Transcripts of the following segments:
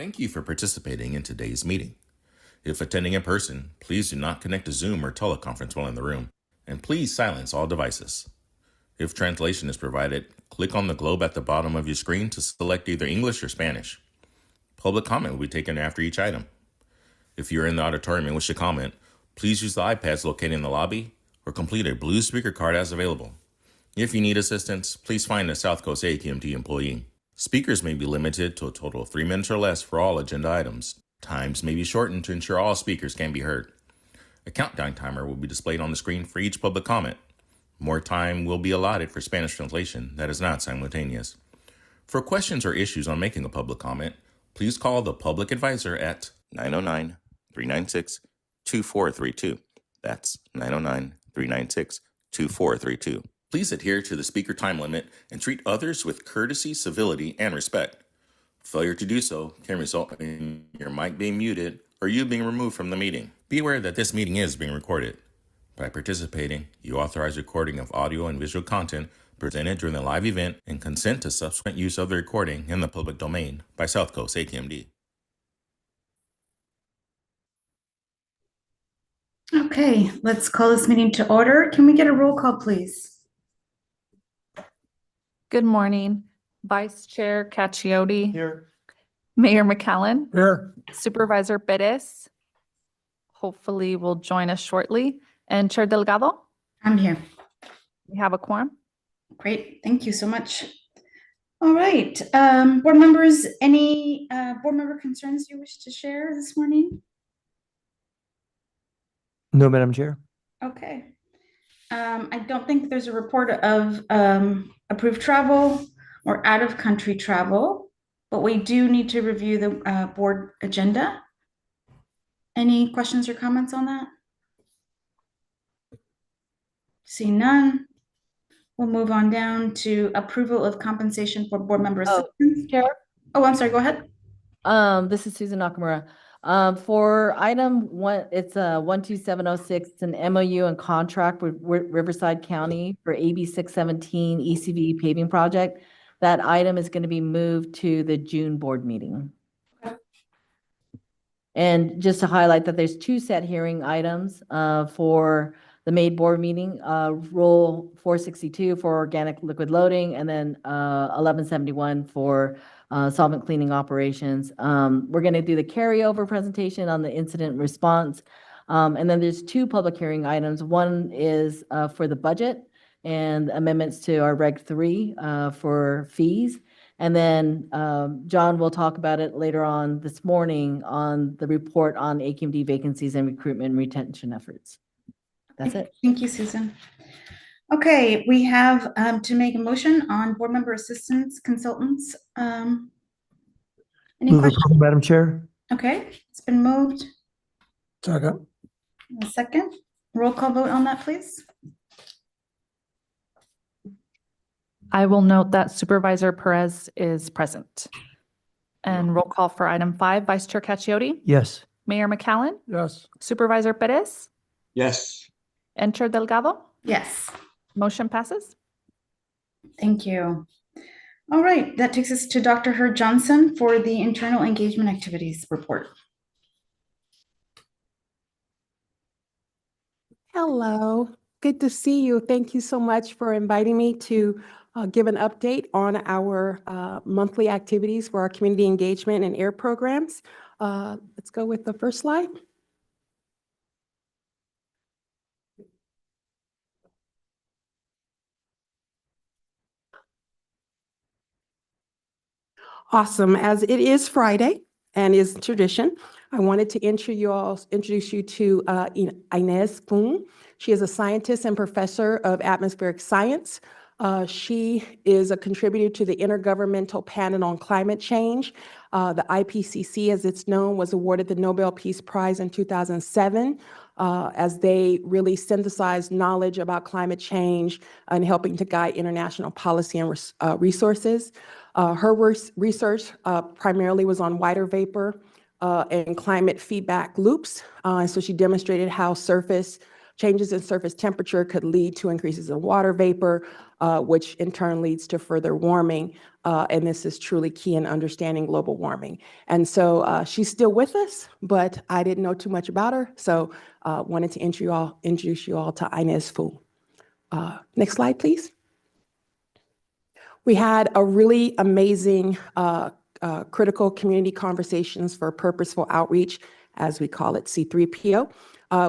Thank you for participating in today's meeting. If attending in person, please do not connect to Zoom or teleconference while in the room, and please silence all devices. If translation is provided, click on the globe at the bottom of your screen to select either English or Spanish. Public comment will be taken after each item. If you're in the auditorium and wish to comment, please use the iPads located in the lobby or complete a blue speaker card as available. If you need assistance, please find a South Coast AQMD employee. Speakers may be limited to a total of 3 minutes or less for all agenda items. Times may be shortened to ensure all speakers can be heard. A countdown timer will be displayed on the screen for each public comment. More time will be allotted for Spanish translation that is not simultaneous. For questions or issues on making a public comment, please call the public advisor at 909-396-2432. That's 909-396-2432. Please adhere to the speaker time limit and treat others with courtesy, civility, and respect. Failure to do so can result in your mic being muted or you being removed from the meeting. Be aware that this meeting is being recorded. By participating, you authorize recording of audio and visual content presented during the live event and consent to subsequent use of the recording in the public domain by South Coast AQMD. Okay, let's call this meeting to order. Can we get a roll call, please? Good morning. Vice Chair Cacchiotti. Here. Mayor McCallan. Here. Supervisor Perez. Hopefully will join us shortly. And Chair Delgado. I'm here. We have a quorum. Great, thank you so much. All right, board members, any board member concerns you wish to share this morning? No, Madam Chair. Okay. I don't think there's a report of approved travel or out-of-country travel, but we do need to review the board agenda. Any questions or comments on that? See none. We'll move on down to approval of compensation for board member assistants. Chair? Oh, I'm sorry, go ahead. This is Susan Nakamura. For item one, it's 12706, it's an MOU and contract with Riverside County for AB 617 ECV paving project. That item is going to be moved to the June board meeting. And just to highlight that there's two set hearing items for the May board meeting, Rule 462 for organic liquid loading, and then 1171 for solvent cleaning operations. We're going to do the carryover presentation on the incident response. And then there's two public hearing items. One is for the budget and amendments to our Reg 3 for fees. And then John will talk about it later on this morning on the report on AQMD vacancies and recruitment and retention efforts. That's it. Thank you, Susan. Okay, we have to make a motion on board member assistants, consultants. Any Move questions? approval, Madam Chair. Okay, it's been moved. Second. A second. Roll call vote on that, please. I will note that Supervisor Perez is present. And roll call for item 5, Vice Chair Cacchiotti. Yes. Mayor McCallan. Yes. Supervisor Perez. Yes. And Chair Delgado. Yes. Motion passes. Thank you. All right, that takes us to Dr. Herb Johnson for the internal engagement activities report. Hello, good to see you. Thank you so much for inviting me to give an update on our monthly activities for our community engagement and AIR programs. Let's go with the first slide. Awesome. As it is Friday and is tradition, I wanted to introduce you to Inez Fung. She is a scientist and professor of atmospheric science. She is a contributor to the Intergovernmental Panel on Climate Change. The IPCC, as it's known, was awarded the Nobel Peace Prize in 2007 as they really synthesized knowledge about climate change and helping to guide international policy and resources. Her research primarily was on water vapor and climate feedback loops. So she demonstrated how surface changes in surface temperature could lead to increases in water vapor, which in turn leads to further warming. And this is truly key in understanding global warming. And so she's still with us, but I didn't know too much about her. So wanted to introduce you all to Inez Fu. Next slide, please. We had a really amazing critical community conversations for purposeful outreach, as we call it, C3PO.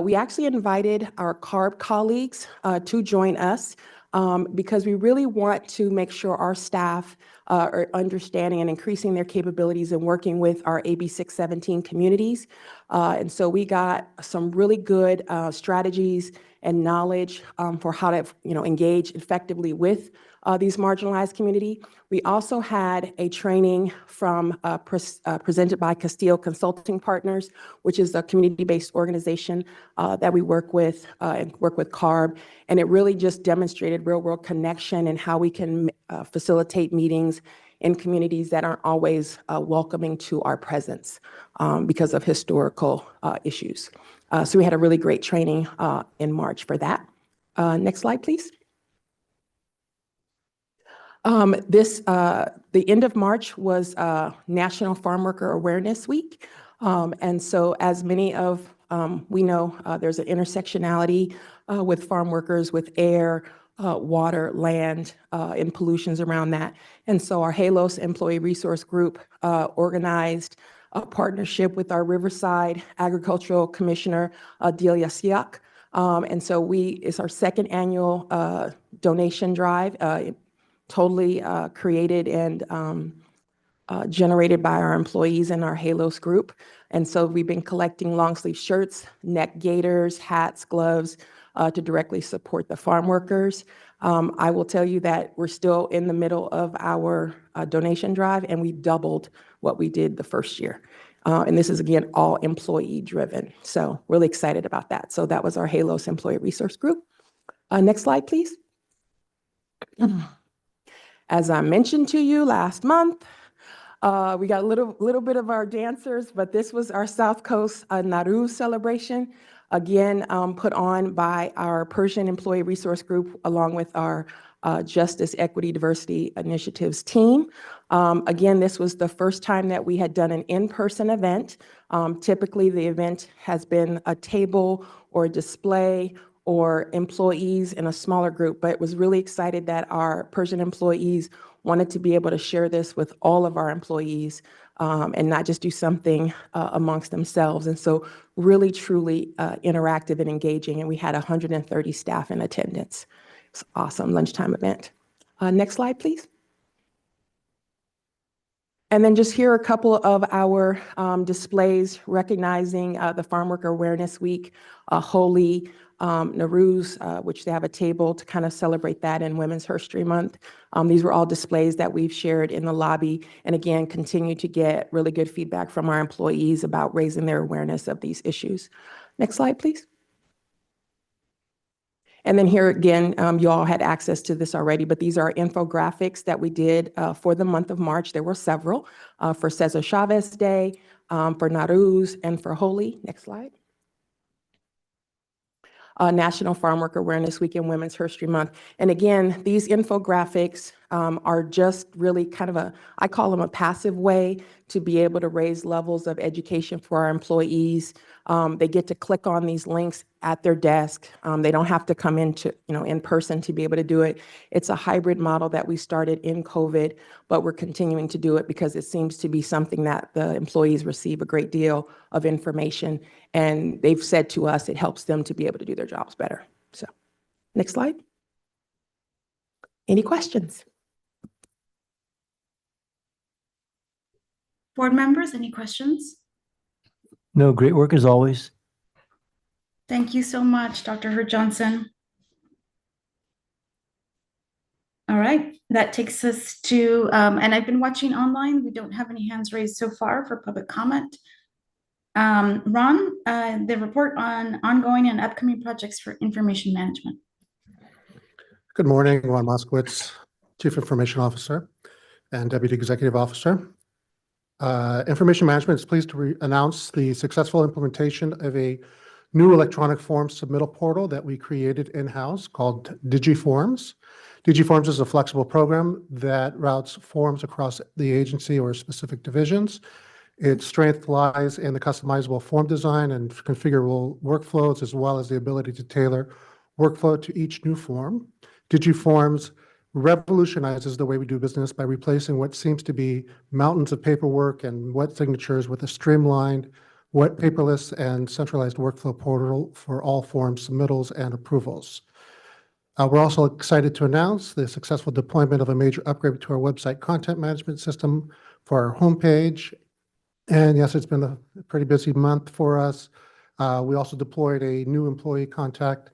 We actually invited our CARB colleagues to join us because we really want to make sure our staff are understanding and increasing their capabilities in working with our AB 617 communities. And so we got some really good strategies and knowledge for how to engage effectively with these marginalized community. We also had a training from presented by Castile Consulting Partners, which is a community-based organization that we work with and work with CARB. And it really just demonstrated real-world connection and how we can facilitate meetings in communities that aren't always welcoming to our presence because of historical issues. So we had a really great training in March for that. Next slide, please. The end of March was National Farm Worker Awareness Week. And so as many of we know, there's an intersectionality with farm workers, with air, water, land, and pollutions around that. And so our HALOS Employee Resource Group organized a partnership with our Riverside Agricultural Commissioner, Delia Siak. And so it's our second annual donation drive, totally created and generated by our employees in our HALOS group. And so we've been collecting long sleeve shirts, neck gaiters, hats, gloves to directly support the farm workers. I will tell you that we're still in the middle of our donation drive, and we doubled what we did the first year. And this is, again, all employee driven. So really excited about that. So that was our HALOS Employee Resource Group. Next slide, please. As I mentioned to you last month, we got a little bit of our dancers, but this was our South Coast Nauru celebration, again, put on by our Persian Employee Resource Group, along with our Justice, Equity, Diversity Initiatives team. Again, this was the first time that we had done an in-person event. Typically, the event has been a table or a display or employees in a smaller group, but was really excited that our Persian employees wanted to be able to share this with all of our employees and not just do something amongst themselves. And so really, truly interactive and engaging. And we had 130 staff in attendance. It's an awesome lunchtime event. Next slide, please. And then just here are a couple of our displays recognizing the Farm Worker Awareness Week, Holi, Nowruz, which they have a table to kind of celebrate that in Women's History Month. These were all displays that we've shared in the lobby, and again, continue to get really good feedback from our employees about raising their awareness of these issues. Next slide, please. And then here again, you all had access to this already, but these are infographics that we did for the month of March. There were several for Cesar Chavez Day, for Nowruz, and for Holi. Next slide. National Farm Worker Awareness Week and Women's History Month. And again, these infographics are just really kind of I call them a passive way to be able to raise levels of education for our employees. They get to click on these links at their desk. They don't have to come in person to be able to do it. It's a hybrid model that we started in COVID, but we're continuing to do it because it seems to be something that the employees receive a great deal of information, and they've said to us it helps them to be able to do their jobs better. So, next slide. Any questions? Board members, any questions? No, great work as always. Thank you so much, Dr. Hurt Johnson. All right, that takes us to, and I've been watching online. We don't have any hands raised so far for public comment. Ron, the report on ongoing and upcoming projects for information management. Good morning, Ron Moskowitz, Chief Information Officer and Deputy Executive Officer. Information Management is pleased to announce the successful implementation of a new electronic form submittal portal that we created in-house called DigiForms. DigiForms is a flexible program that routes forms across the agency or specific divisions. Its strength lies in the customizable form design and configurable workflows, as well as the ability to tailor workflow to each new form. DigiForms revolutionizes the way we do business by replacing what seems to be mountains of paperwork and wet signatures with a streamlined, wet paperless and centralized workflow portal for all form submittals and approvals. We're also excited to announce the successful deployment of a major upgrade to our website content management system for our homepage. And yes, it's been a pretty busy month for us. We also deployed a new employee contact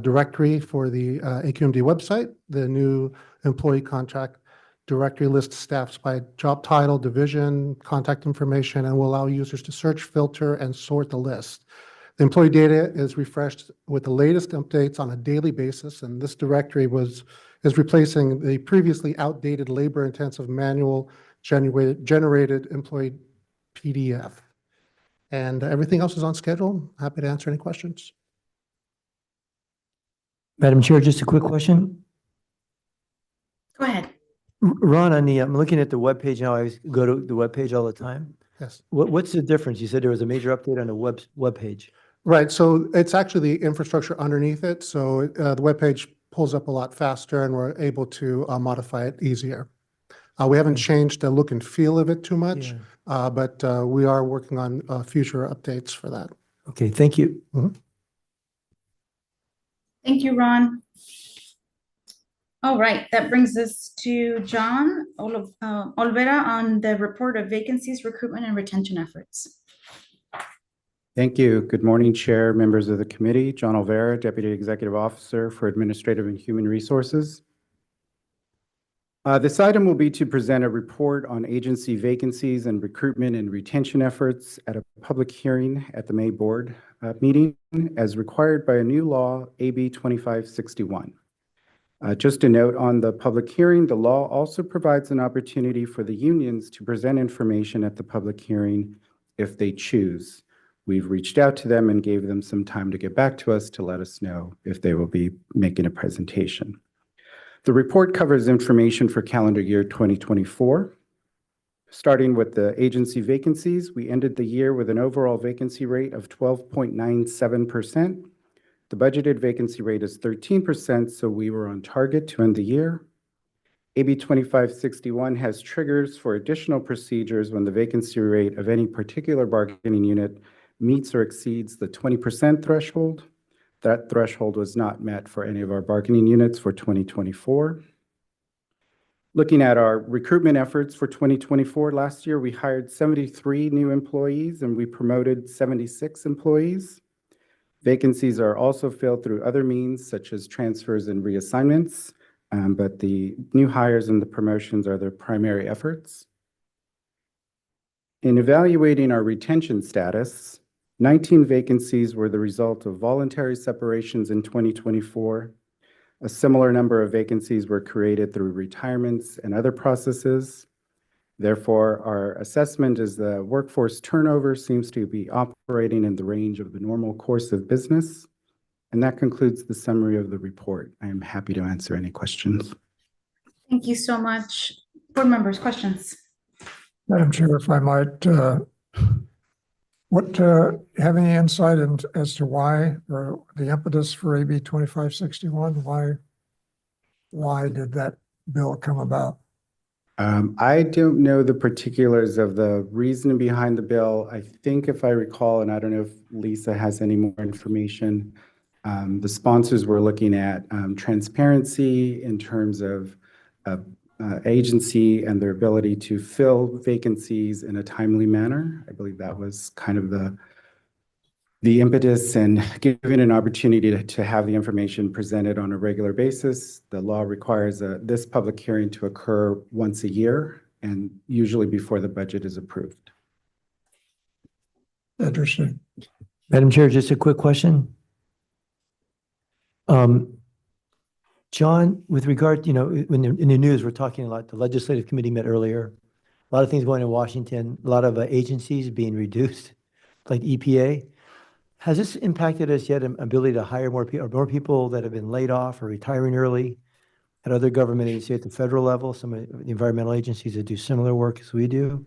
directory for the AQMD website. The new employee contact directory lists staffs by job title, division, contact information, and will allow users to search, filter, and sort the list. The employee data is refreshed with the latest updates on a daily basis, and this directory is replacing the previously outdated labor-intensive manual generated employee PDF. And everything else is on schedule. Happy to answer any questions. Madam Chair, just a quick question. Go ahead. Ron, I'm looking at the webpage now. I go to the webpage all the time. Yes. What's the difference? You said there was a major update on the webpage. Right. So it's actually the infrastructure underneath it. So the webpage pulls up a lot faster and we're able to modify it easier. We haven't changed the look and feel of it too much, but we are working on future updates for that. Okay, thank you. Thank you, Ron. All right, that brings us to John Olvera on the report of vacancies, recruitment, and retention efforts. Thank you. Good morning, Chair, members of the committee. John Olvera, Deputy Executive Officer for Administrative and Human Resources. This item will be to present a report on agency vacancies and recruitment and retention efforts at a public hearing at the May Board meeting as required by a new law, AB 2561. Just a note on the public hearing, the law also provides an opportunity for the unions to present information at the public hearing if they choose. We've reached out to them and gave them some time to get back to us to let us know if they will be making a presentation. The report covers information for calendar year 2024. Starting with the agency vacancies, we ended the year with an overall vacancy rate of 12.97%. The budgeted vacancy rate is 13%, so we were on target to end the year. AB 2561 has triggers for additional procedures when the vacancy rate of any particular bargaining unit meets or exceeds the 20% threshold. That threshold was not met for any of our bargaining units for 2024. Looking at our recruitment efforts for 2024, last year we hired 73 new employees and we promoted 76 employees. Vacancies are also filled through other means such as transfers and reassignments, but the new hires and the promotions are their primary efforts. In evaluating our retention status, 19 vacancies were the result of voluntary separations in 2024. A similar number of vacancies were created through retirements and other processes. Therefore, our assessment is the workforce turnover seems to be operating in the range of the normal course of business. And that concludes the summary of the report. I am happy to answer any questions. Thank you so much. Board members, questions? Madam Chair, if I might, have any insight as to why, or the impetus for AB 2561? Why did that bill come about? I don't know the particulars of the reason behind the bill. I think if I recall, and I don't know if Lisa has any more information, the sponsors were looking at transparency in terms of agency and their ability to fill vacancies in a timely manner. I believe that was kind of the impetus, and given an opportunity to have the information presented on a regular basis. The law requires this public hearing to occur once a year and usually before the budget is approved. Interesting. Madam Chair, just a quick question. John, with regard, when in the news, we're talking a lot, the legislative committee met earlier, a lot of things going in Washington, a lot of agencies being reduced, like EPA. Has this impacted us yet, ability to hire more people that have been laid off or retiring early at other government agencies at the federal level, some of the environmental agencies that do similar work as we do?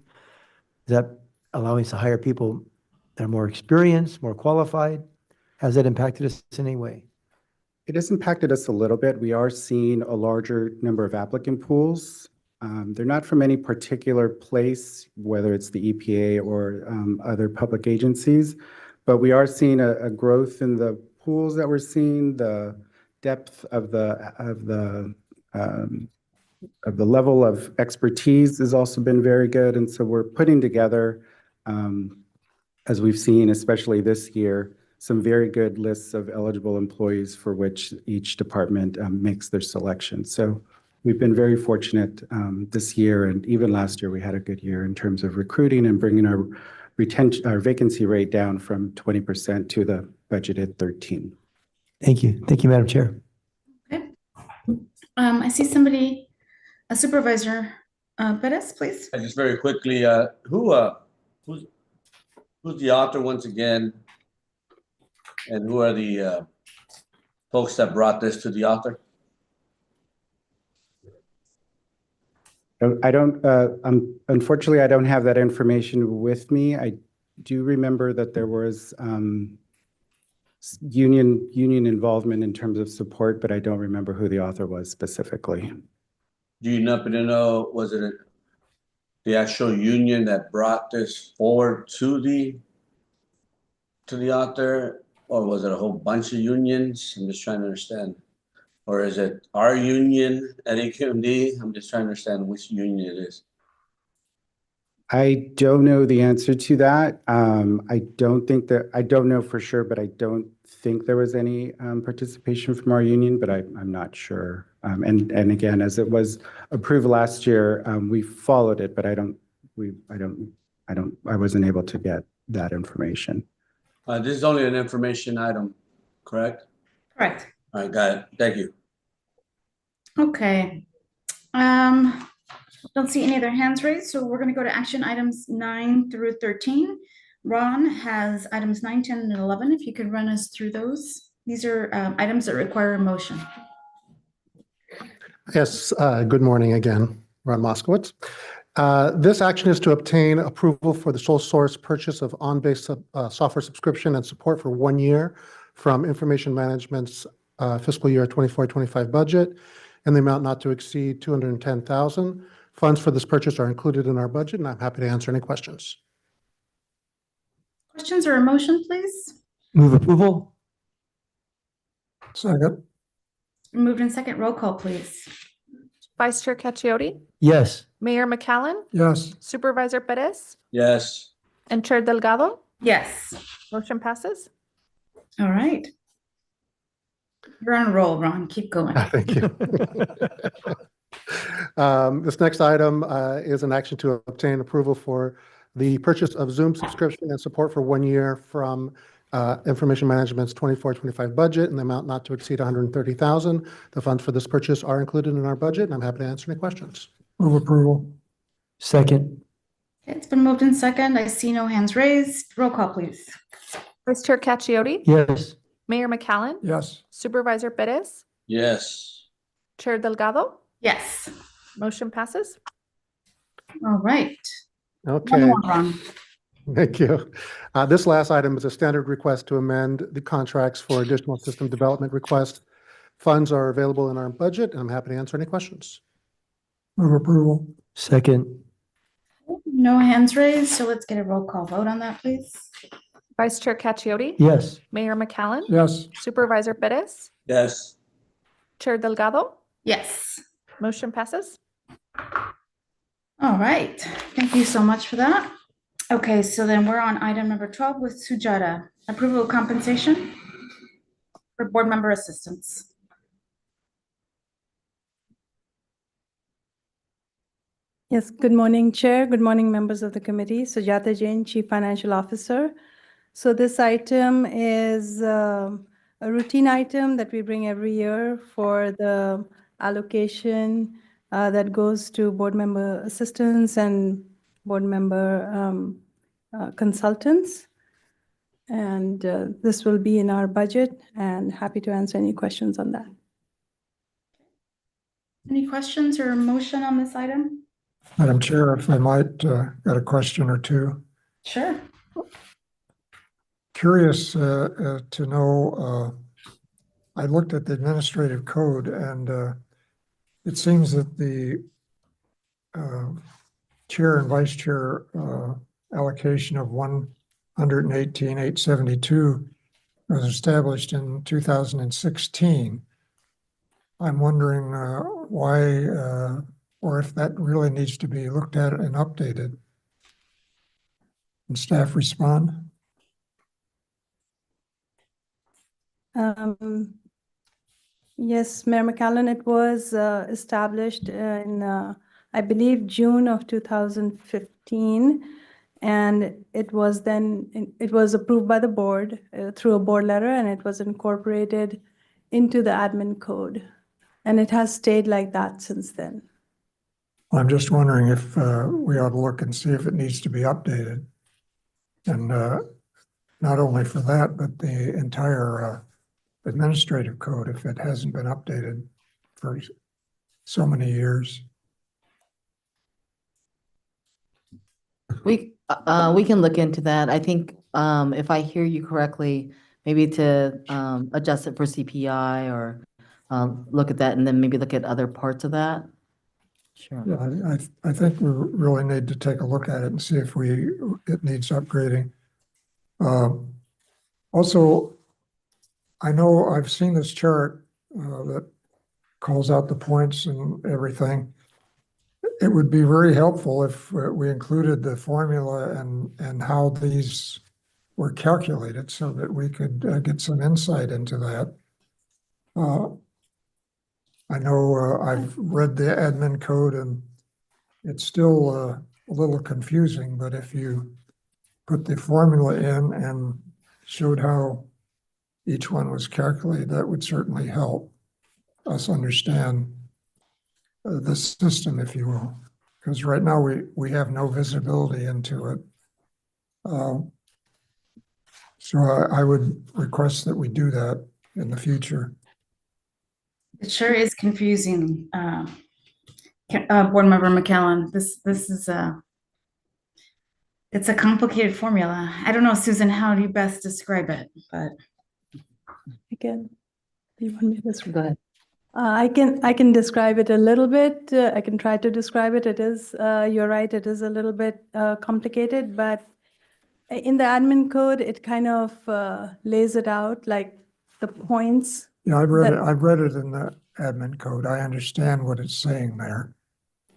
Is that allowing us to hire people that are more experienced, more qualified? Has that impacted us in any way? It has impacted us a little bit. We are seeing a larger number of applicant pools. They're not from any particular place, whether it's the EPA or other public agencies, but we are seeing a growth in the pools that we're seeing. The depth of the level of expertise has also been very good, and so we're putting together, as we've seen, especially this year, some very good lists of eligible employees for which each department makes their selection. So we've been very fortunate this year, and even last year we had a good year in terms of recruiting and bringing our vacancy rate down from 20% to the budgeted 13%. Thank you. Thank you, Madam Chair. Okay. I see somebody, a Supervisor Perez, please. Just very quickly, who's the author once again? And who are the folks that brought this to the author? Unfortunately, I don't have that information with me. I do remember that there was union involvement in terms of support, but I don't remember who the author was specifically. Do you happen to know, was it the actual union that brought this forward to the author, or was it a whole bunch of unions? I'm just trying to understand. Or is it our union at AQMD? I'm just trying to understand which union it is. I don't know the answer to that. I don't know for sure, but I don't think there was any participation from our union, but I'm not sure. And again, as it was approved last year, we followed it, but I wasn't able to get that information. This is only an information item, correct? Correct. All right, got it. Thank you. Okay. Don't see any other hands raised, so we're going to go to action items 9 through 13. Ron has items 9, 10, and 11. If you could run us through those. These are items that require a motion. Yes, good morning again, Ron Moskowitz. This action is to obtain approval for the sole source purchase of on-base software subscription and support for 1 year from Information Management's fiscal year 24-25 budget in the amount not to exceed $210,000. Funds for this purchase are included in our budget, and I'm happy to answer any questions. Questions or a motion, please? Move approval? Second, Moved in second. Roll call, please. Vice Chair Cacchiotti, Yes. Mayor McCallum, yes, Supervisor Perez, Yes. and Chair Delgado. Yes. Motion passes. All right. You're on a roll, Ron. Keep going. Thank you. This next item is an action to obtain approval for the purchase of Zoom subscription and support for 1 year from Information Management's 24-25 budget in the amount not to exceed $130,000. The funds for this purchase are included in our budget, and I'm happy to answer any questions. move approval, Second? Okay, it's been moved in second. I see no hands raised. Roll call, please. Vice Chair Cacchiotti, Yes. Mayor McCallum, yes, Supervisor Perez, Yes. Chair Delgado. Yes. Motion passes. All right. One Okay. more, Ron. Thank you. This last item is a standard request to amend the contracts for additional system development requests. Funds are available in our budget, and I'm happy to answer any questions. move approval, Second? No hands raised, so let's get a roll call vote on that, please. Vice Chair Cacchiotti, Yes. Mayor McCallum, yes, Supervisor Perez, Yes. Chair Delgado. Yes. Motion passes. All right. Thank you so much for that. Okay, so then we're on item number 12 with Sujata. Approval of compensation for board member assistants. Yes, good morning, Chair. Good morning, members of the committee. Sujata Jain, Chief Financial Officer. So this item is a routine item that we bring every year for the allocation that goes to board member assistants and board member consultants. And this will be in our budget, and happy to answer any questions on that. Any questions or motion on this item? Madam Chair, if I might, got a question or two. Sure. Curious to know, I looked at the administrative code and it seems that the chair and vice chair allocation of 118,872 was established in 2016. I'm wondering why, or if that really needs to be looked at and updated. And staff respond? Yes, Mayor McCallum, it was established in, I believe, June of 2015. And it was approved by the board through a board letter, and it was incorporated into the admin code. And it has stayed like that since then. I'm just wondering if we ought to look and see if it needs to be updated. And not only for that, but the entire administrative code, if it hasn't been updated for so many years. We can look into that. I think if I hear you correctly, maybe to adjust it for CPI or look at that and then maybe look at other parts of that. Sure. Yeah, I think we really need to take a look at it and see if it needs upgrading. Also, I know I've seen this chart that calls out the points and everything. It would be very helpful if we included the formula and how these were calculated so that we could get some insight into that. I know I've read the admin code and it's still a little confusing, but if you put the formula in and showed how each one was calculated, that would certainly help us understand the system, if you will, because right now we have no visibility into it. So I would request that we do that in the future. It sure is confusing, Board Member McCallum. This is it's a complicated formula. I don't know, Susan, how do you best describe it? But Again, do you want me to describe? Go ahead. I can describe it a little bit. I can try to describe it. It is, you're right, it is a little bit complicated, but in the admin code, it kind of lays it out, like the points. Yeah, I've read it in the admin code. I understand what it's saying there.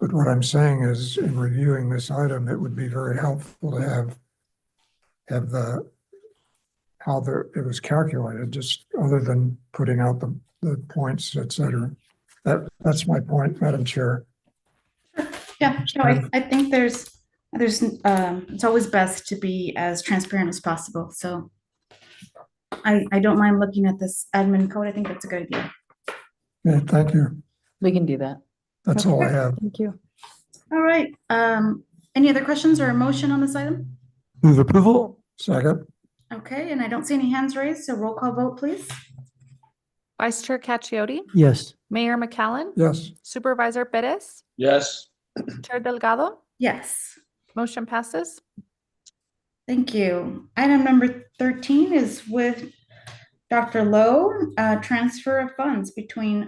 But what I'm saying is, in reviewing this item, it would be very helpful to have it was calculated, just other than putting out the points, et cetera. That's my point, Madam Chair. yeah, no, I think there's it's always best to be as transparent as possible. So I don't mind looking at this admin code. I think that's a good idea. Yeah, thank you. We can do that. That's all I have. Thank you. All right. Any other questions or a motion on this item? Move approval? Second? Okay, and I don't see any hands raised, so roll call vote, please. Vice Chair Cacchiotti, Yes. Mayor McCallum, Yes. Supervisor Perez, Yes. Chair Delgado, Yes. motion passes. Thank you. Item number 13 is with Dr. Lowe, transfer of funds between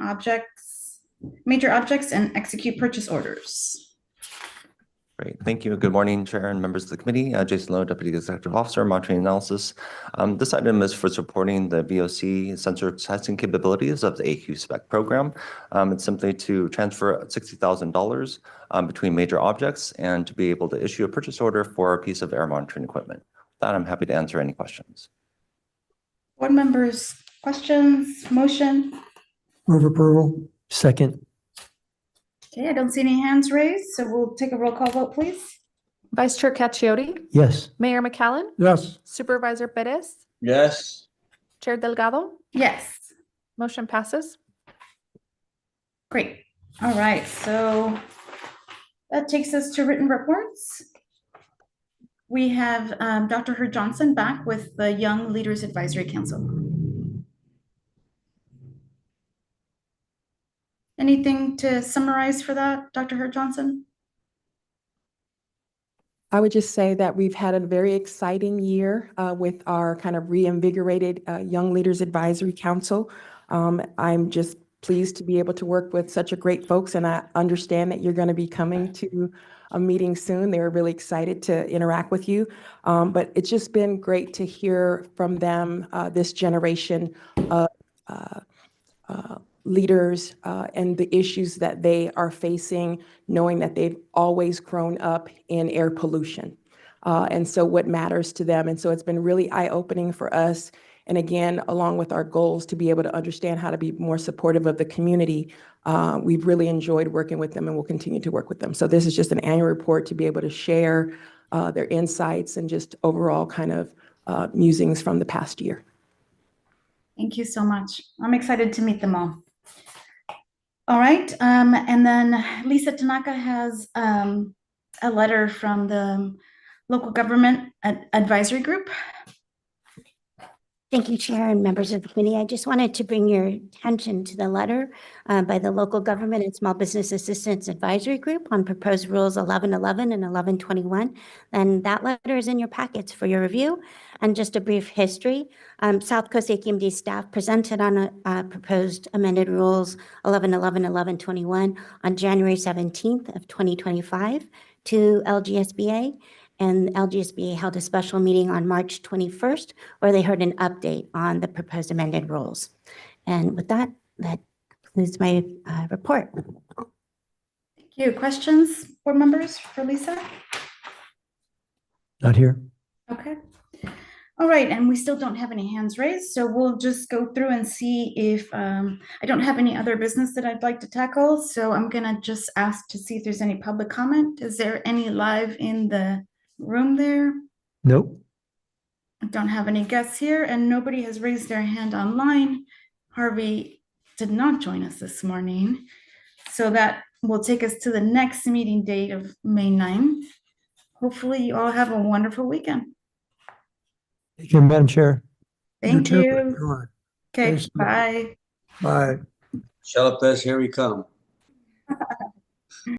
major objects and execute purchase orders. Great. Thank you. Good morning, Chair and members of the committee. Jason Lowe, Deputy Executive Officer, Monitoring Analysis. This item is for supporting the VOC sensor testing capabilities of the AQ spec program. It's simply to transfer $60,000 between major objects and to be able to issue a purchase order for a piece of air monitoring equipment. With that, I'm happy to answer any questions. Board members, questions, motion? Move approval? Second? Okay, I don't see any hands raised, so we'll take a roll call vote, please. Vice Chair Cacchiotti, Yes. Mayor McCallum, Yes. Supervisor Perez, Yes. Chair Delgado, Yes. motion passes. Great. All right, so that takes us to written reports. we have Dr. Herb Johnson back with the Young Leaders Advisory Council. Anything to summarize for that, Dr. Herb Johnson? I would just say that we've had a very exciting year with our kind of reinvigorated Young Leaders Advisory Council. I'm just pleased to be able to work with such a great folks, and I understand that you're going to be coming to a meeting soon. They were really excited to interact with you. But it's just been great to hear from them, this generation of leaders and the issues that they are facing, knowing that they've always grown up in air pollution. And so what matters to them. And so it's been really eye-opening for us. And again, along with our goals to be able to understand how to be more supportive of the community, we've really enjoyed working with them and we'll continue to work with them. So this is just an annual report to be able to share their insights and just overall kind of musings from the past year. Thank you so much. I'm excited to meet them all. All right, and then Lisa Tanaka has a letter from the Local Government Advisory Group. Thank you, Chair and members of the committee. I just wanted to bring your attention to the letter by the Local Government and Small Business Assistance Advisory Group on proposed rules 1111 and 1121. And that letter is in your packets for your review. And just a brief history, South Coast AQMD staff presented on proposed amended rules 1111 and 1121 on January 17th of 2025 to LGSBA. And LGSBA held a special meeting on March 21st, where they heard an update on the proposed amended rules. And with that, that concludes my report. Thank you. Questions, board members, for Lisa? Not here. Okay. All right, and we still don't have any hands raised, so we'll just go through and see if I don't have any other business that I'd like to tackle. So I'm gonna just ask to see if there's any public comment. Is there any live in the room there? Nope. I don't have any guests here and nobody has raised their hand online. Harvey did not join us this morning. So that will take us to the next meeting date of May 9th. Hopefully you all have a wonderful weekend. Thank you, Madam Chair. Thank too. you. Sure. Okay, Stay safe. bye. Bye. Chalapes, here we come.